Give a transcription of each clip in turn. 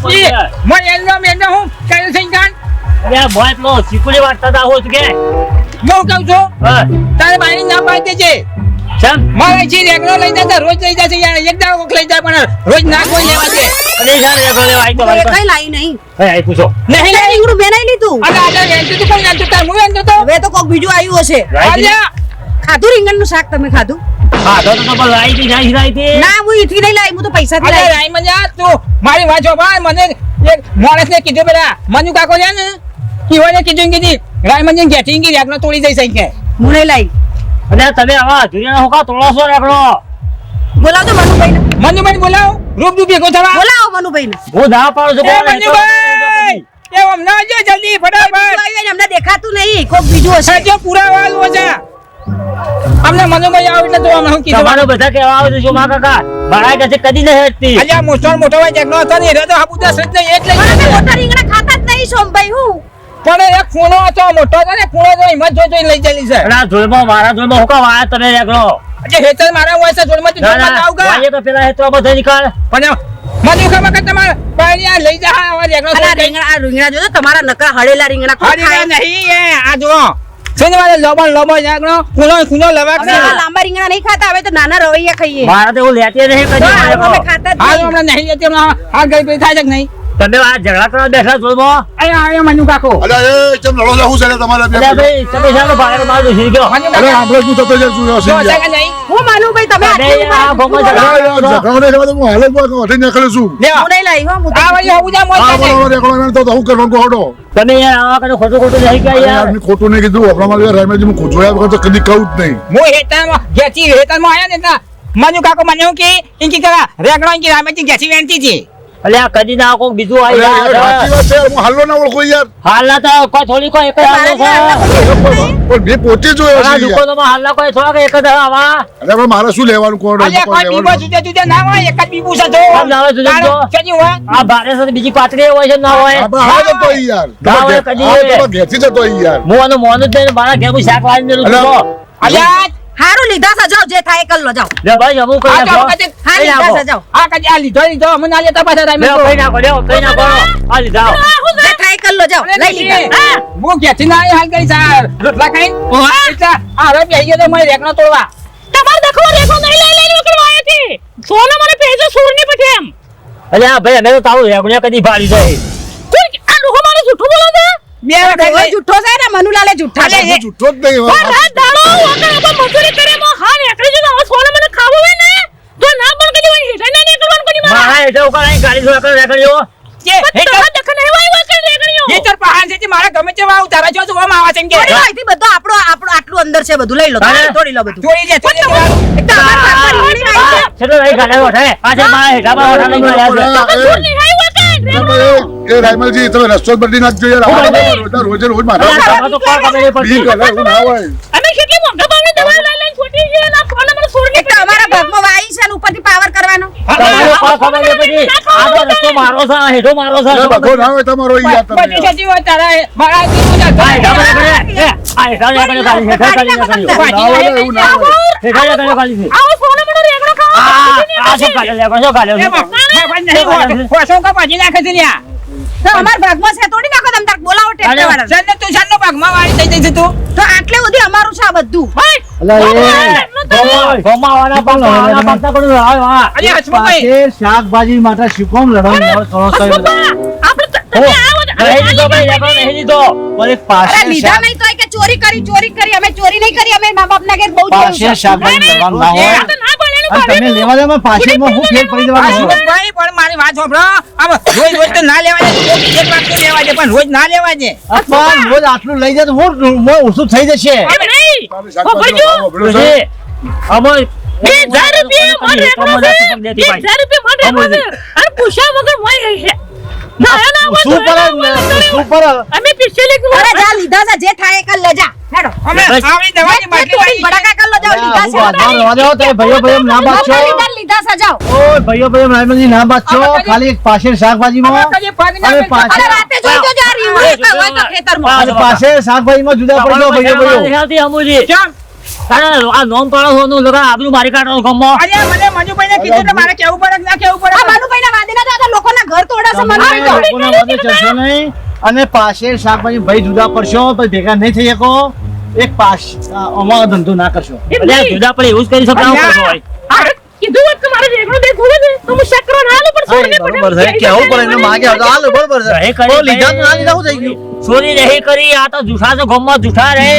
મેં હું કઈ થઈ ગાન અરે બોય પેલો ચીકુડી વાટતા તા હોત કે હું કહું છું તારે બાઈ ના પાડી દેજે ચમ મારે જી રેગલો લઈ જતા રોજ લઈ જશે યાર એક દાવ લઈ જાય પણ રોજ ના કોઈ લેવા દે અરે યાર રેગો લેવા આઈ તો કઈ લાઈ નહીં હે આઈ પૂછો નહીં લે રીંગણું બેનાઈ લીધું અરે વેચતું તું કોઈ નાતું તાર હું વેચતો તો હવે તો કોક બીજું આવ્યું હશે આલ્યા ખાધું રીંગણનું શાક તમે ખાધું હા તો બસ આઈ તી જાય રાઈ તી ના હું ઈથી નહીં લાવી હું તો પૈસાથી અરે લાવી રાઈ મજા તું મારી વાત જો ભાઈ મને એક માણસને કીધું પેલા મનુ કાકો છે ને કીઓને કીધું રાઈ મને ગેટિંગ રેગનો તોડી જઈ શકે હું નહીં લાવી અને તમે આવા ધુરિયાના હોકા તોડો રેગડો બોલાવજો મનુભાઈને મનુભાઈ બોલાવ રૂબરૂ ભેગો થવા બોલાવો મનુભાઈને હું ના પાડું છું એ મનુભાઈ એ હમણાં જો જલ્દી ફટાફટ અમને દેખાતું નહીં કોક બીજું હશે સાચો પૂરા વાળો છે અમને મનુભાઈ આવ એટલે તો અમે હું કીધું તમારો બધા કેવા આવે છે મા કાકા બળાઈ ગઈ કદી નહીં હેડતી અલ્યા મોટો ભાઈ જગનો હતો ને એ તો હાબુદા સજ ને એટલે પણ અમે મોટા રીંગણા ખાતા જ નહીં સોમભાઈ હું પણ એક ખૂણો હતો મોટો હતો ને ખૂણો તો હિંમત જોઈ લઈ જલી છે એના જોડમાં મારા જોડમાં હોકા વાયા તમે રેગડો જે હેતર મારા હોય છે જોડમાંથી જોડમાં આવગા વાયે તો પેલા હેતરો બધો નીકળ પણ મનુ ખબર કે તમાર પાણી આ લઈ જા આ રેગનો આ રીંગણા જોજો તમારા નકા હળેલા રીંગણા કોણ ખાય નહીં એ આ જો શનિવારે લોબો જાગનો ખૂણો લવાક અમે આ લાંબા રીંગણા નહીં ખાતા હવે તો નાના રવૈયા ખાઈએ મારા તો એવું લેતી નહીં કદી અમે ખાતા જ હાલ નહીં હમણાં નહીં જતી હમણાં આ ગઈ પે થાય છે કે નહીં તમે આ ઝઘડા કરવા બેઠા જોડમાં આયો મનુ કાકો અરે એ ચમ લડો લેવું છે તમારે બે અરે ભાઈ તમે શાનો ભારે મારું શીખ ગયો મનુ અરે કાકો આપણે શું થતો છે શું જો હસી છે ગયા કે નહીં હું માનું ભાઈ તમે અરે આટલી આ ઉંમરે ભગવાન જુઠ્ઠું બોલો. ઝઘડો ને હું હાલે જ અઠી નીકળે છું લેવા હું નહીં લાવી હો હું તો આ વળી હોબુદા મોજ આ છે બરાબર એકલો તો હું કરવાનું હડો તમે યાર આવા કરે ખોટું નહીં ગયા યાર યાર ખોટું નહીં કીધું આપણા મારે રાયમેજી હું જોયા વગર તો કદી કહું જ નહીં મો હેતામાં ગેચી હેતામાં આયા ને તા મનુ કાકો મને હું કે ઇનકી કરા રેગણો ઇનકી રામેજી ગેચી વેણતી છે અલે આ કદી ના કોક બીજું અરે આવી યાર સાચી વાત છે હું હાલો ના ઓળખું યાર હાલના તો કોઈ થોડી કોઈ એક જ હાલનો છે પણ મેં પોતે જોયો આ છે યાર દુકાનોમાં હાલના કોઈ થોડા કે એક જ આવા અરે પણ મારે શું લેવાનું કોણ અલ્યા કોઈ બીબો જુદા જુદા ના હોય એક જ બીબુ છે તો આમ ના હોય જુદા જુદા. ચજી હોય આ ભારે સાથે બીજી પાતળી હોય છે ના હોય આપણે આવે જતો ઈ યાર ના હોય કદી. ઘેથી જતો ઈ યાર હું આનું મોનું જ નહીં મારા ઘેર શાક વાળી મેલું અલ્યા. છું અલ્યા હારું લીધા છે જાઓ જે થાય એ કરી લો જાઓ લે ભાઈ અમુક આ કરી તો નાખો કદી હા કઈ લીધા નાખો. છે જાઓ આ કદી આ લીધો અમને ના લેતા પાછા રામે લે કઈ નાખો કઈ નાખો આ લીધા જે થાય એ કરી લો જાઓ લઈ લીધા હું ગેચી ના હાલ કરી સાર રોટલા ખાઈ એટલે આ હવે બેહી ગયો તો મને રેગણો તોડવા તમાર દખો રેખો નહીં લઈ કરવા આવ્યા છે સોનો મને ભેજો સુરની પછી એમ અલે આ ભાઈ અમે તો તારું રેગણ્યા કદી ભાડી જાય કોઈ આ લોકો મારે જૂઠું બોલો છે બે વખત કોઈ જુઠ્ઠો છે ને મનુલાલે જુઠ્ઠા છે હું જુઠ્ઠો જ નહીં પણ રાત દાડો વગર આપણે મજૂરી કરે મો હા એકડી જો હવે સોનો મને ખાવો હોય ને તો ના પણ કદી હોય હેઠા ના કરવાનું કદી મારા હેઠે ઉકાળાની ગાડી જોયા કરે રેગણ્યો કે તમાર દખ નહીં હોય વગર રેગણીઓ એ તાર પહાડ છે મારા ગમે તે વાવ તારા જો જોવા માં આવે છે એમ કે થોડી માહિતી બધું આપણો આટલું અંદર છે બધું લઈ લો તોડી લો બધું ચોરી છે ચોરી છે. એકદમ અમારા ઘરમાં રીંગણી આવી છે. છેલ્લો રહી ગાડે ઓઠે આજે મારા હેઠામાં ઓઠા લઈને આવ્યા છે સુર નહીં હોય વગર એ રાયમલજી તમે રસ્તો જ બદલી નાખજો યાર રોજે રોજ મારા તમે તો કોણ ખબર નહીં પડતી. બીક લાગે, એવું ના હોય અમે કેટલી મોંઘા ભાવની દવા લઈ લઈને છોટી ગયો ના ફોન મને સુરની એક તો અમારા ભાગમાં વાઈ છે ને ઉપરથી પાવર કરવાનો તમારે કોણ ખબર નહીં પડતી. આ તો રસ્તો મારો છે આ હેઠો મારો છે એ બધો ના હોય તમારો ઈ યાર બધી તમે સાચી વાત તારા મારા દીકરો જા આ હેઠામાં રેગણે. આ હેઠામાં રેગણે ખાલી, હેઠા ખાલી રેગણે. ના હોય એવું ના હોય હેઠા રેગણે ખાલી છે. આવો સોનો મને રેગણો ખાવા આ શું કાઢ્યો રેગણો? શું કાઢ્યો? ખોસો કા ભાજી નાખે છે લ્યા તો અમારા ભાગમાં છે તોડી નાખો તમે તાર બોલાવો ટેક્ટર વાળા સર તું સર ભાગમાં વાળી થઈ જશે તું તો આટલે સુધી અમારું છે આ બધું ગોમાવાના પાકવાના પાકતા કોણ આવે વા? અરે હસમુખભાઈ પાસે શાકભાજી માટે શું કામ લડવાનું કરો છો? આપણે તમે આવો નહીં લીધો ભાઈ, રેગણો નહીં લીધો. અરે પાસે અરે લીધા નહીં તો કે ચોરી કરી અમે ચોરી નહીં કરી અમે મા બાપના ઘેર બહુ જોયું પાસે છે શાકભાજી લડવાનું ના હોય. તો ના બોલેલું અને તમે લેવા દેવામાં પાછળમાં હું ફેર પડી દેવાનું છે? હસમુખભાઈ પણ મારી વાત સાંભળો આમ રોજ રોજ તો ના લેવા દે એક વાત તો લેવા દે પણ રોજ ના લેવા દે પણ રોજ આટલું લઈ જાય તો હું ઓછું થઈ જશે. એમ નહીં તમે શાકભાજી ખાવા પડ્યો છે? પછી અમે 2000 રૂપિયા મન રેગણો છે દેતી ભાઈ. 2000 રૂપિયા મન રેગણો છે અને પૂછ્યા વગર મોય ગઈ છે ના ના શું પર શું પર અમે પિછલી અરે જા લીધા છે જે થાય એ કર લે જા હેડો અમે આવી દવાની બાટલી થોડી બડાકા કર લો જાઓ લીધા છે રવા દેવો તમે ભાઈઓ ના બાજશો. લીધા છે જાઓ ઓય ભાઈઓ રાયમલજી ના બાજશો. ખાલી એક પાસે શાકભાજીમાં કદી પગ અરે ના પાછળ અરે રાતે જોઈ જોજો આ રીંગણી હોય તો ખેતરમાં અને પાસે શાકભાજીમાં જુદા પડી જાઓ ભાઈઓ. નિહાળતી અમુજી. કેમ તારે આ નોમ પાડો છો નું લગા આબરૂ મારી કાઢો ગમો. અલ્યા મને મંજુભાઈને કીધું તો મારે કેવું પડે કે ના કેવું પડે? આ માનુભાઈના વાદેના દાદા લોકોના ઘર તોડે છે મને લોકોના વાદે ચડશો નહીં અને પાછળ શાકભાજી ભાઈ જુદા પડશો પછી ભેગા નહીં થઈ શકો. એક પાસ અમારો ધંધો ના કરશો. અરે જુદા પડે એવું જ કરી શકો આવું કરશો હોય. અરે કીધું હોત કે મારે રેગણો દેખ હોવે ને તો હું શક્કરો ના આલું પણ છોડને બરોબર છે કેવું પડે એને માગે આવતો હાલ બરોબર છે. રહે કરી લીધા તો ના લીધા શું થઈ ગયું? ચોરી રહી કરી આ તો જુઠા છે ગમમાં જુઠા રે.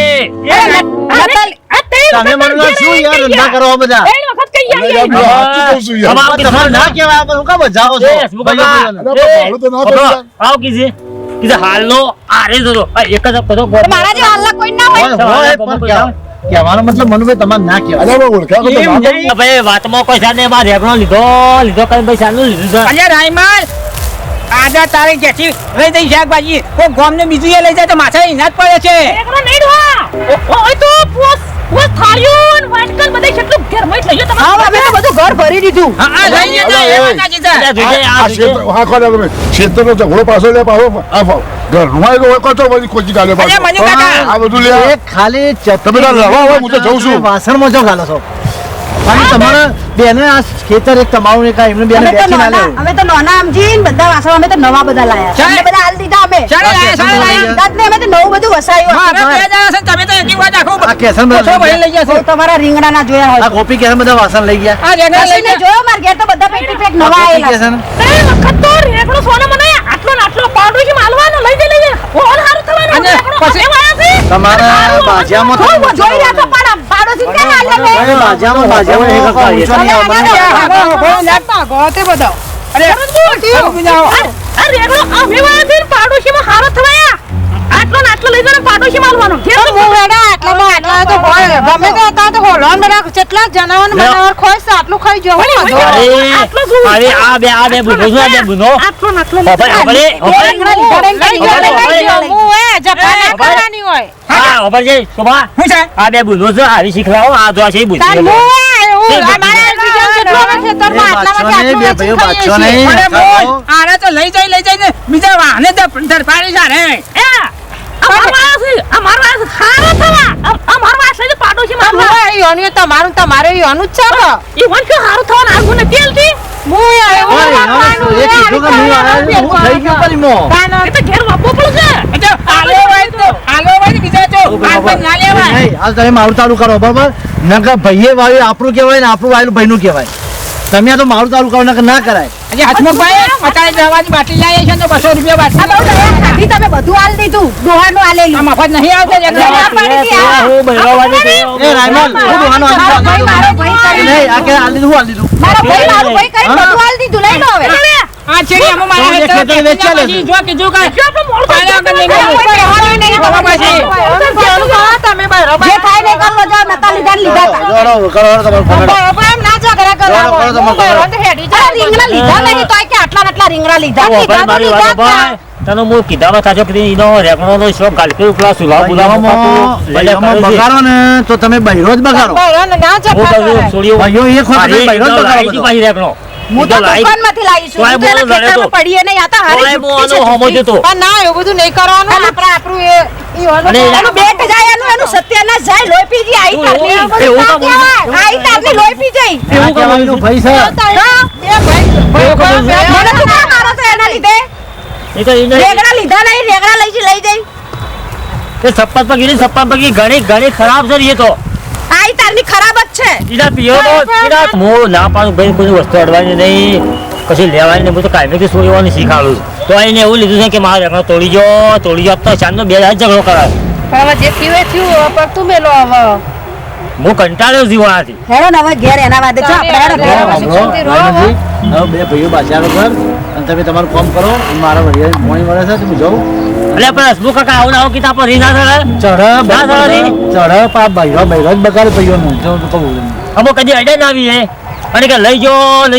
તમે મને શું યાર ધંધા કરો આ બધા? એ વખત કઈ અરે આવી યાર, સાચું કહું છું યાર. તમામ તમારે ના કહેવાય આપણે શું કામ બજાવો છો? એ, શું કાકા? ભાડું તો ના ખબર? પડે. આવ કીધે હાલનો આરે જતો એક જ બધો મારા જે હાલના કોઈ ના હોય હોય પણ કહેવાનો મતલબ મનુભાઈ તમારે ના કહેવાય. અરે ભાઈ ઓળખ્યા તો ના પડે. ભાઈ વાતમાં કોઈ સાને બાર રેગણો લીધો કઈ ભાઈ સાનું લીધું છે. અલ્યા રાયમાલ આજે તારે ઘેરથી લઈ જઈ શાકભાજી કોઈ ગામને બીજું એ લઈ જાય તો માથા એના જ પડે છે. રેગણો નહીં ડોહા ઓય તો પોસ થાળીઓ ને વાટકન બધે કેટલું ઘરમાં જ લઈ લો હા તમે અમે તો બધું ઘર ભરી દીધું હા હા લઈ જજો એવા કાચી છે. આ જોજે, આ આ જોજે. ક્ષેત્ર હા ખોલ્યા તમે ક્ષેત્રનો ઝઘડો પાછો લે પાછો આ ઘરમાં એ તો કચો બધી ખોજી કાઢે અલ્યા પાછો મંજુ કાકા આ બધું લે એક ખાલી તમે તાર લડવા હોય, હું તો જઉં છું. વાસણમાં જો ગાલો છો અને તમારા બેને આ ખેતર એક તમારું એક આ એમને બેને બેસી ના લેવું. અમે તો નાના સમજીને બધા વાસણો અમે તો નવા બધા લાયા ચાલ. અમને બધા હાલ દીધા અમે ચાલો લાયા, ચાલો લાયા. દાંતને અમે તો નવું બધું વસાયું મારા આખું બે ઘર. જણા છે ને તમે તો એકી વાત આખું આ કેસન બધા ઓછો ભરી લઈ ગયા બહુ છે. તમારા રીંગણા ના જોયા આ હોય ગોપી કેસન બધા વાસણ લઈ ગયા. આ રેગણા લઈ લઈને ગયા. જોયો માર ઘેર તો બધા પેટી પેક નવા ગોપી આયેલા કેસન એ વખત તો રેગણો સોને મને આટલો ને આટલો પાવડો છે માલવાનો લઈ જઈ ઓલ હારું થવાનું અને રેગણો પછી- અમે વાયા છે તમારા બાજામાં જોઈ હું જોઈ રહ્યા તો પણ પાડોશી ક્યાં હાલે મેં અરે બાજામાં એક ઊંચો નહીં આવવાનો. અરે ખરું બીજા આવો. આ રેગણો અમે વાયા છે ને પાડોશીમાં હારો થવાયા આટલો ને આટલો લઈ જઈને પાડોશી માલવાનો ઘેર તો આટલો શું? અરે આ બે બુનો છે, આ બે બુનો. આટલો ને આટલો હવે આપણે હા ખબર છે શોભા શું છે? આ બે બુનો છે આવી શીખલાવો આ જો આ છે બુદ્ધિ બે ભાઈઓ બાદશો નહીં. અરે બોલ આને તો લઈ જઈને બીજા વાહને ધરપાડી છે રે. તમારું તમારે યોનું જ છે ઈ વન કે હારું થવાનું આગુને તેલ થી અરે, એ કીધું કે હું આયા છું, હું થઈ ગયું પરીમો. એ તો ઘેર વાપવો પડશે એટલે આલો હોય ને બીજા તો હાથ પર ના લેવાય. નહીં, હાલ તમે મારું તારું કરો બરોબર. નકર ભાઈએ વાવ્યું આપણું કહેવાય ને આપણું વાવેલું ભાઈનું કહેવાય. તમે આ તો મારું તારું કરો નકર ના કરાય. આજે હસમુખભાઈ અત્યારે દવાની બાટલી લાવી છે ને તો 200 રૂપિયા બાટલી. તમે બધું હાલ દીધું ડોહાનું આ આલેલું મફત નહીં આવતો જ એટલે. હું બહેરાવાની છે. એ રાયમલ, હું દુહાનો હાલ મારો ભાઈ દીધું. મારો ભાઈ કરી નહીં, આ કે હાલ દીધું, હું હાલ દીધું. મારો ભાઈ મારું ભાઈ કરી બધું હાલ દીધું લઈ લો હવે આ છે કે આમાં મારા તો હેઠળ ખેતર વેચી આલે પછી જો કીધું કે જો આપણે મોડું પાલા આગળ લઈ ગયો. કોઈ રહેવાનું નહીં, ખબર પછી. જે થાય ને કરો જાઓ નતા લીધા ને લીધા તા. કરો, કરો, તમારું પકડો. એમ ના ઝઘડા કરો. કરો, કરો, તમે કરો. આ રીંગણા લીધા નહીં તોય કે આટલા ને આટલા રીંગણા લીધા ઓ ભાઈ લીધા તો મારી લીધા વાત જ ભાઈ તને હું કીધામાં થાજો કે ઈનો રેગણોનો શોખ ગાલકે ઉપલા સુલાવ બોલાવો ભાઈઓમાં બગાડો ને તો તમે બૈરો જ બગાડો. ભાઈઓ એક વખત તમે બૈરો જ બગાડો. હું તો દુકાનમાંથી લાવી છું. તોય હું તો એના બોલો લડે ખેતરમાં તો. પડીએ નહીં. આ તો હારી જુઠ્ઠી છે, જુઠ્ઠી. હતો ના એવું બધું નહીં કરવાનું આપણું અને એનું બેટ જાય એનું સત્યાનાશ જાય લોહી પી જાય આઈ તારની. એવું કામ બોલું? આઈ તારની લોહી પી જાય એવું કહેવાનું ભાઈ છે. મને તું કાં મારો છો એના લીધે એ તો ઈને રેગડા લીધા નહીં રેગડા લઈ જઈ એ સપ્પત પગી ઘણી ઘણી ખરાબ છે એ તો આઈ તારની ખરાબ જ છે ઈના પીયો તો ઈના હું ના પાડું ભાઈ કોઈ વસ્તુ અડવાની નહીં કશું લેવાની નહીં હું તો કાયમી છોડવાની શીખાડું તો એને એવું લીધું છે કે મારો રેગણો તોડી જો તો ચાંદનો 2000 ઝઘડો કરાય હવે જે થયું થયું પણ તું મેલો હવે હું કંટાળ્યો જીવવાથી હેડો ને હવે ઘેર એના વાદે છો આપણે હેડો ઘેર હવે શિક્ષણથી રહો. રાયમલજી, હવે બે ભાઈઓ બાચારો કર અને તમે તમારું કામ કરો. મારા વડિયા મોણી મળે છે તો હું જાઉં. એટલે પણ હસમુખ કાકા આવું ના આવું કીધા પર રીના કરે ચઢ ના થવાની. ચઢ પા બૈરો જ બગાડે ભાઈઓનું. જો તો કહું અમુક કદી અડે ના આવી અને કે લઈ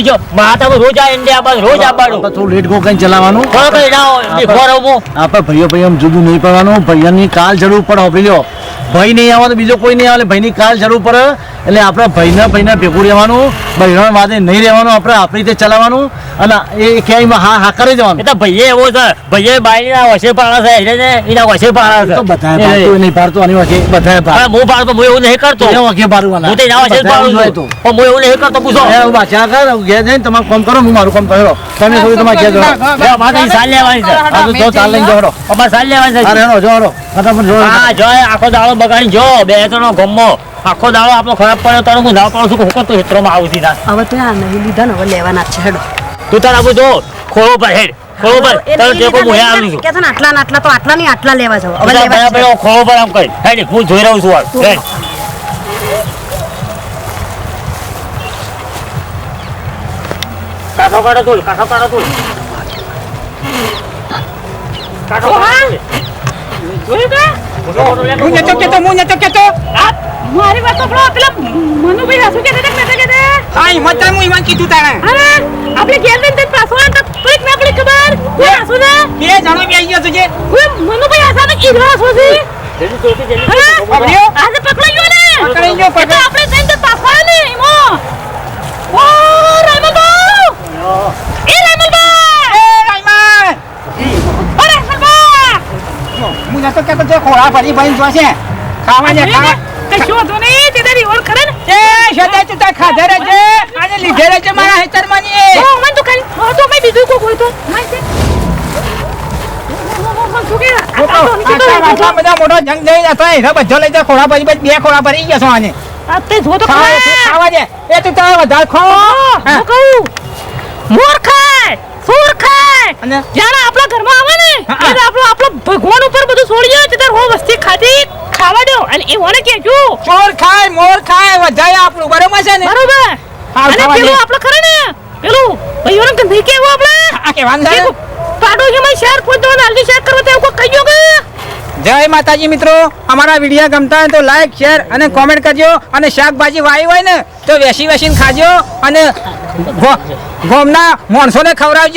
જો માતા રોજ આ ઇન્ડિયા બાદ રોજ આવવાનું આપણે થોડું લેટ ગો કઈ ચલાવવાનું થોડો કઈ ના બિફોર હું આપણે ભાઈઓ આમ જુદું નહીં પડવાનું ભાઈની કાલ જરૂર પડે હોભી લ્યો ભાઈ નહીં આવે તો બીજો કોઈ નહીં આવે ભાઈની કાલ જરૂર પડે એટલે આપણે ભાઈને ભેગું રહેવાનું ભાઈના વાદે નહીં રહેવાનું આપણે આપણી રીતે ચલાવવાનું અને એ ક્યાંય હા કરી દેવાનું એ તો ભાઈએ એવો છે ભાઈએ બાઈ ના વસે પાડા છે એને એના વસે પાડા તો છે બધાએ પાડતું નહીં પાડતું આની વચ્ચે બધાએ પાડ હું પાડતો હું એવું નહીં કરતો એને વચ્ચે પાડવાના હું તો એના વસે પાડું છું પણ હું એવું નહીં કરતો પૂછો એ બાચા કર ઘેર જઈને તમારું કામ કરો હું મારું કામ કરો તમે થોડું તમારે ઘેર જાઓ મારે સાલ લેવાની છે આ તો જો ચાલ લઈને જાઓ અમારે સાલ લેવાની છે અરે હેડો જો હેડો ફટાફટ જો હા જો આખો દાડો બગાડી જો બે જણનો ગમો આખો દાડો આપણો ખરાબ પડ્યો તો હું ના પાડું છું હું તો ક્ષેત્રમાં આવું સીધા હવે તો આ નહીં લીધા ને હવે લેવાના જ છે હેડો તું તારા આપું જો ખોળો પર હેડ ખોળો પર તારો ટેકો હું આવું છું કે છે ને આટલા ને આટલા તો આટલા નહીં આટલા લેવા જાવ હવે લેવા જ છે. બરાબર ખોળો પર આમ કરી હેડ હું જોઈ રહ્યો છું હેડ કાઠો કાઢો તું કાઠો કાઢો તું કાઠો કાઢો જોયું કે હું નતો કેતો મારી વાત સાંભળો પેલા મનુભાઈ હાસુ કે નતા હા હિંમત હું ઈમાન કીધું તાણે અરે આપણે ઘેર જઈને પાછો તો થોડીક ના પડી ખબર કોઈ હાસુ ને બે જણો બેસી ગયો તુજે કોઈ મનુભાઈ હાસાને કીધું હાસુ છે જલ્દી ચોકી જલ્દી પકડ્યો? આજે પકડાઈ ગયો ને પકડાઈ ગયો, એ તો આપણે જઈને પાછો ને ઈમો ઓ રામલબા એ રામલબા એ રાઈમાન ઓ રામલબા હું નતો કેતો જે ખોળા ભરી ભરી જોશે ખાવા દે ખાવા કશું હતો નહીં તે તારી ઓળ કરે ને એ શેતે તું તાર ખાધે રહેજે આજે લીધે રહેજે મારા હેતરમાંની ઓ મને તો ખાલી તો મેં બીજું કોઈ હોય તો ના છે આટલા બધા મોટો જંગ જઈ જતો એ બધો લઈ જા ખોળા ભરી ભરી બે ખોળા ભરી ગયા છો આને આ તે જો તો ખાવા દે એ તું તારે વધારે ખો હું કહું મોર ખાય સૂર ખાય અને જ્યારે આપણા ઘરમાં આવે ને હા. ત્યારે આપણો ભગવાન ઉપર બધું છોડી જાય ત્યારે હો વસ્તી ખાધી ખાવા દો અને એ ઓને કહેજો ચોર ખાય મોર ખાય વધારે આપણું બરોબર છે ને બરોબર હા, અને ખાવા પેલું દે. આપણે ખરે ને પેલું ભાઈઓને કે નહીં કેવું આપણે આ કેવાનું છે ને? પાડો કે મેં શેર કોઈ તો નાલજી શેર કરવા તે કોઈ કહ્યો કે જય માતાજી મિત્રો અમારા વિડીયો ગમતા હોય તો લાઈક શેર અને કોમેન્ટ કરજો અને શાકભાજી વાવી હોય ને તો વેસી વેસીને ખાજો અને ગોમના માણસોને ખવડાવજો.